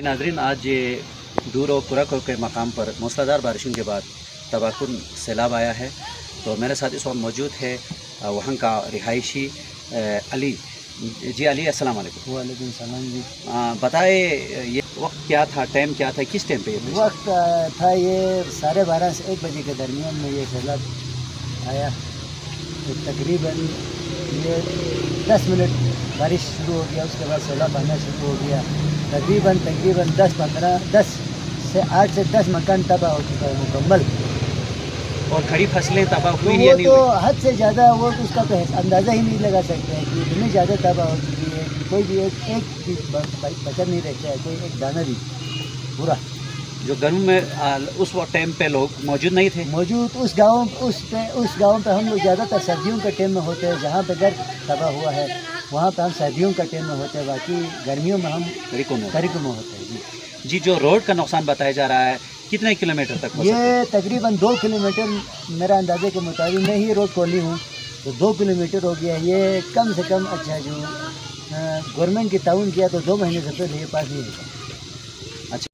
जी नाजरीन, आज ये दूर और कुरक के मकाम पर मूसलाधार बारिशों के बाद तबाहकुन सैलाब आया है। तो मेरे साथ इस वक्त मौजूद है वहाँ का रिहायशी अली। जी अली, अस्सलाम वालेकुम। वालेकुम सलाम जी। बताए ये वक्त क्या था, टाइम क्या था, किस टाइम पे ये वक्त था ये 12:30 से 1 बजे के दरमियान में ये सैलाब आया। तो तकरीबन ये 10 मिनट बारिश शुरू हो गया, उसके बाद सैलाब आना शुरू हो गया। तकरीबन 10 से 8 से 10 मकान तबाह हो चुका है मुकम्मल। और खड़ी फसलें तबाह तो हुई वो या नहीं तो हुई? हद से ज़्यादा, वो उसका तो अंदाज़ा ही नहीं लगा सकते हैं कि इतनी ज़्यादा तबाह हो चुकी है कि कोई भी एक भी बचा नहीं रहता है, कोई एक दाना भी पूरा। जो घरों में उस वक्त टाइम पे लोग मौजूद नहीं थे? मौजूद उस गांव पे हम लोग ज़्यादातर सर्दियों के टाइम में होते हैं। जहाँ पे घर तबाह हुआ है वहाँ पे हम सर्दियों का टाइम में होते हैं, बाकी गर्मियों में हम करिकुम में होते हैं। जी जी, जो रोड का नुकसान बताया जा रहा है कितने किलोमीटर तक हो सकता है? ये तकरीबन 2 किलोमीटर मेरा अंदाजे के मुताबिक, मैं ही रोड खोली हूँ तो 2 किलोमीटर हो गया। ये कम से कम अच्छा जो गवर्नमेंट की ताउन किया तो 2 महीने से पहले ये पास नहीं होता। अच्छा,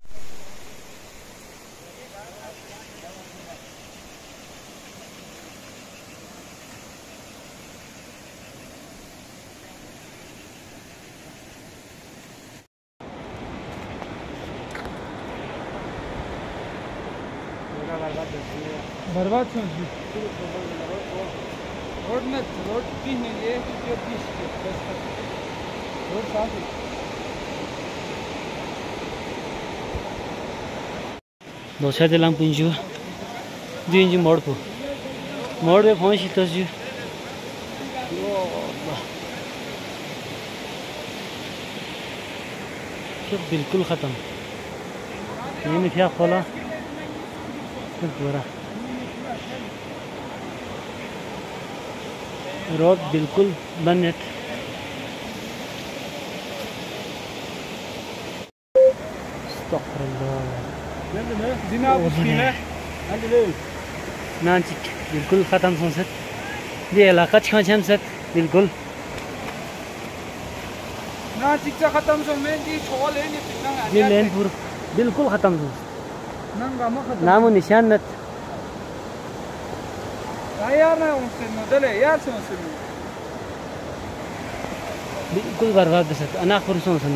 बर्बाद रोड में रोड की नहीं है, रोड साफ है। दोसा दिलाम पुंजू जी इंजू मोड़ पे पहुंच तो जी बिल्कुल ख़त्म। ये नहीं क्या खोला पूरा रोड बिल्कुल बंद है। नाचिक बिल्कुल ख़त्म संसद ये इलाका छम सत बिल्कुल नाचिक से खत्म सो में जी छोल है नहीं ये लेनपुर बिल्कुल ख़त्म नंगा मखत नामो निशान नत यार ना उनसे न दले यार से उनसे बिल्कुल बर्बाद बसत अना खुरसों सन